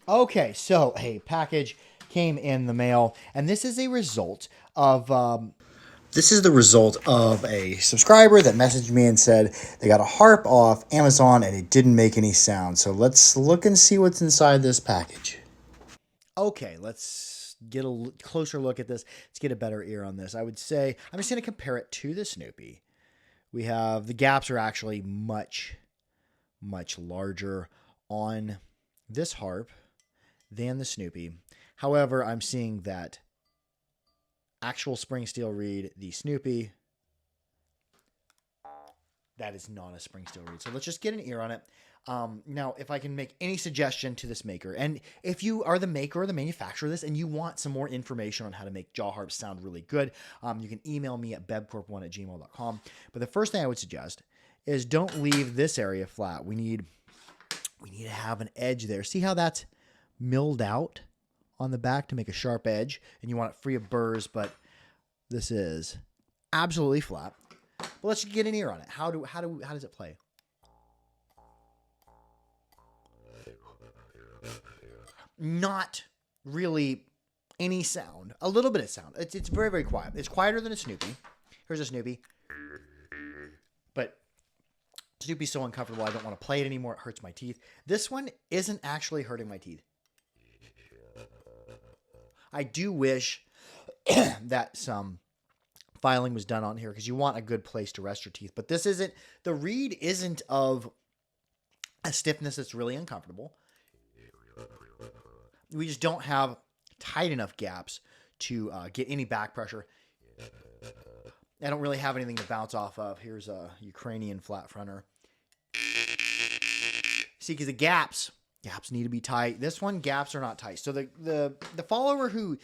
Okay, so a package came in the mail, and this is a result of this is the result of a subscriber that messaged me and said they got a harp off Amazon and it didn't make any sound. So let's look and see what's inside this package. Okay, let's get a closer look at this. Let's get a better ear on this. I would say I'm just going to compare it to the Snoopy. We have the gaps are actually much larger on this harp than the Snoopy. However, I'm seeing that actual spring steel reed, the Snoopy, that is not a spring steel reed. So let's just get an ear on it. Now, if I can make any suggestion to this maker, and if you are the maker or the manufacturer of this and you want some more information on how to make jaw harps sound really good, you can email me at bebcorp1@gmail.com. But the first thing I would suggest is don't leave this area flat. We need to have an edge there. See how that's milled out on the back to make a sharp edge, and you want it free of burrs, but this is absolutely flat. But let's get an ear on it. How does it play? Not really any sound. A little bit of sound. It's very quiet. It's quieter than a Snoopy. Here's a Snoopy. But Snoopy's so uncomfortable, I don't want to play it anymore. It hurts my teeth. This one isn't actually hurting my teeth. I do wish that some filing was done on here because you want a good place to rest your teeth. But this isn't, the reed isn't of a stiffness that's really uncomfortable. We just don't have tight enough gaps to get any back pressure. I don't really have anything to bounce off of. Here's a Ukrainian flat fronter. See, because the gaps need to be tight. This one, gaps are not tight. So the follower who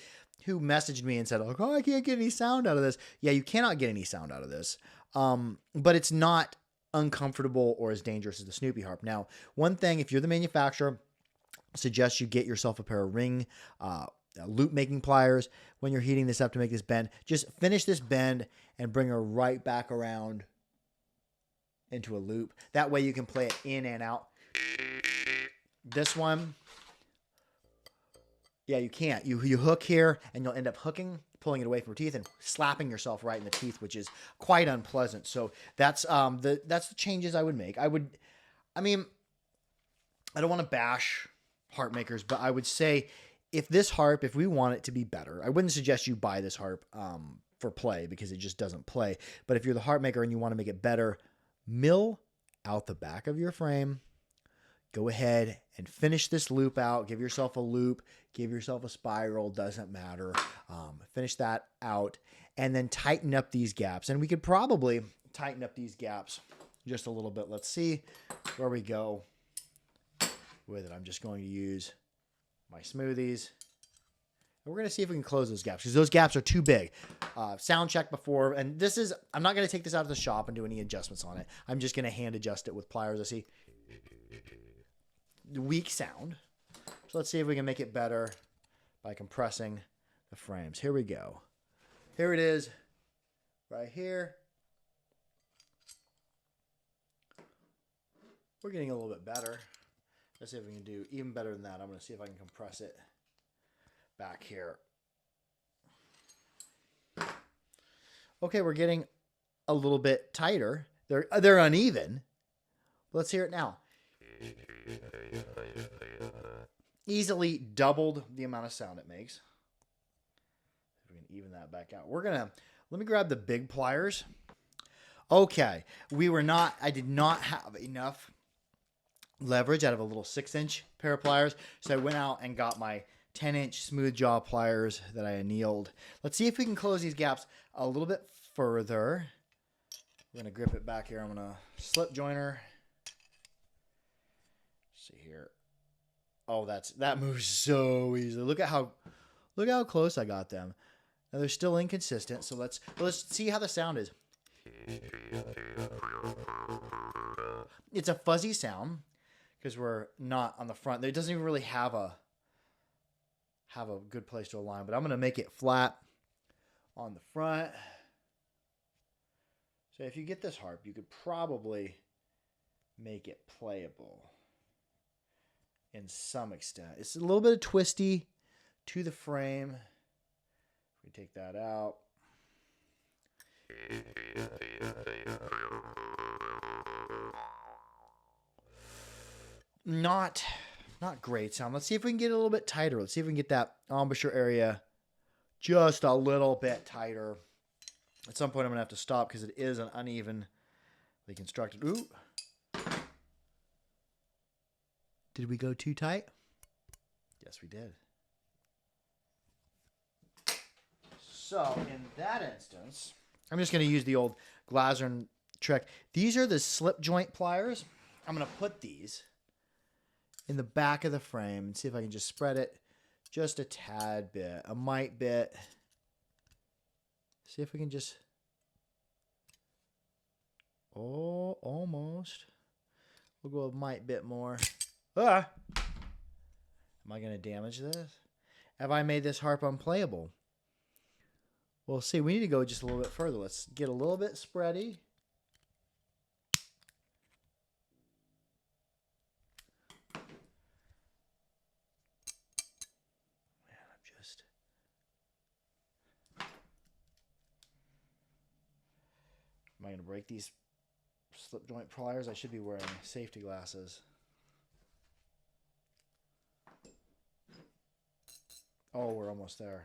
messaged me and said, "Oh, I can't get any sound out of this." Yeah, you cannot get any sound out of this. But it's not uncomfortable or as dangerous as the Snoopy harp. Now, one thing, if you're the manufacturer, suggest you get yourself a pair of ring loop making pliers when you're heating this up to make this bend. Just finish this bend and bring her right back around into a loop. That way you can play it in and out. This one, yeah, you can't. You hook here and you'll end up pulling it away from your teeth and slapping yourself right in the teeth, which is quite unpleasant. So that's the changes I would make. I mean, I don't want to bash harp makers, but I would say if we want it to be better, I wouldn't suggest you buy this harp for play because it just doesn't play. But if you're the harp maker and you want to make it better, mill out the back of your frame. Go ahead and finish this loop out. Give yourself a loop. Give yourself a spiral. Doesn't matter. Finish that out. And then tighten up these gaps. And we could probably tighten up these gaps just a little bit. Let's see where we go with it. I'm just going to use my smoothies. And we're going to see if we can close those gaps because those gaps are too big. Sound check before. And I'm not going to take this out of the shop and do any adjustments on it. I'm just going to hand adjust it with pliers. I see weak sound. So let's see if we can make it better by compressing the frames. Here we go. Here it is right here. We're getting a little bit better. Let's see if we can do even better than that. I'm going to see if I can compress it back here. Okay, we're getting a little bit tighter. They're uneven. Let's hear it now. Easily doubled the amount of sound it makes. We can even that back out. Let me grab the big pliers. Okay, I did not have enough leverage out of a little 6-inch pair of pliers. So I went out and got my 10-inch smooth jaw pliers that I annealed. Let's see if we can close these gaps a little bit further. We're going to grip it back here. I'm going to slip joiner. See here. Oh, that moves so easily. Look how close I got them. Now they're still inconsistent, so let's see how the sound is. It's a fuzzy sound because we're not on the front. It doesn't even really have a good place to align, but I'm going to make it flat on the front. So if you get this harp, you could probably make it playable. in some extent. It's a little bit of twisty to the frame. We take that out. Not great sound. Let's see if we can get it a little bit tighter. Let's see if we can get that embouchure area just a little bit tighter. At some point, I'm going to have to stop because it is an unevenly constructed. Ooh. Did we go too tight? Yes, we did. So, in that instance, I'm just going to use the old Glazern trick. These are the slip joint pliers. I'm going to put these in the back of the frame and see if I can just spread it just a tad bit, a mite bit. See if we can just, oh, almost. We'll go a mite bit more. Ah! Am I going to damage this? Have I made this harp unplayable? We'll see. We need to go just a little bit further. Let's get a little bit spready. Am I going to break these slip joint pliers? I should be wearing safety glasses. Oh, we're almost there.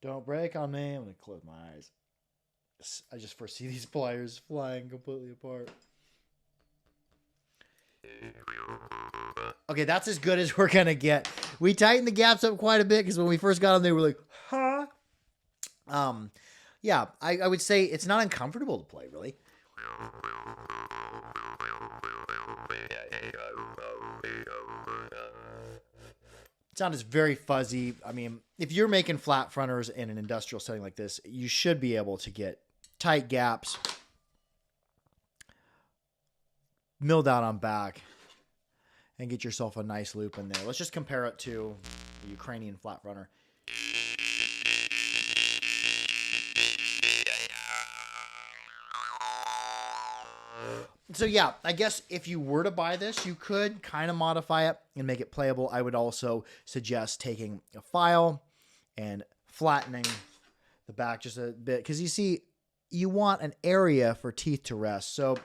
Don't break on me. I'm going to close my eyes. I just foresee these pliers flying completely apart. Okay, that's as good as we're going to get. We tightened the gaps up quite a bit because when we first got them, they were like, huh? Yeah, I would say it's not uncomfortable to play, really. Sound is very fuzzy. I mean, if you're making flat fronters in an industrial setting like this, you should be able to get tight gaps, milled out on back, and get yourself a nice loop in there. Let's just compare it to the Ukrainian flat fronter. So yeah, I guess if you were to buy this, you could kind of modify it and make it playable. I would also suggest taking a file and flattening the back just a bit because you see, you want an area for teeth to rest. So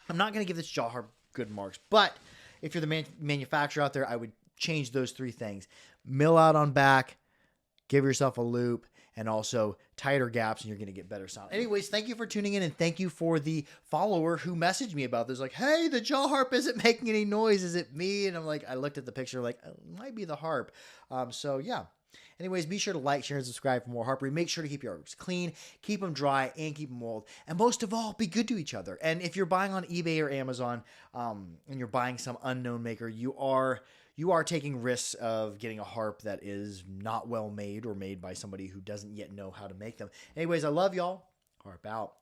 I'm not going to give this jaw harp good marks, but if you're the manufacturer out there, I would change those three things. Mill out on back, give yourself a loop, and also tighter gaps, and you're going to get better sound. Anyways, thank you for tuning in, and thank you for the follower who messaged me about this. Like, hey, the jaw harp isn't making any noise. Is it me? And I'm like, I looked at the picture, like, it might be the harp. So, yeah. Anyways, be sure to like, share, and subscribe for more harpery. Make sure to keep your harps clean, keep them dry, and keep them oiled. And most of all, be good to each other. And if you're buying on eBay or Amazon, and you're buying some unknown maker, you are taking risks of getting a harp that is not well made or made by somebody who doesn't yet know how to make them. Anyways, I love y'all. Harp out.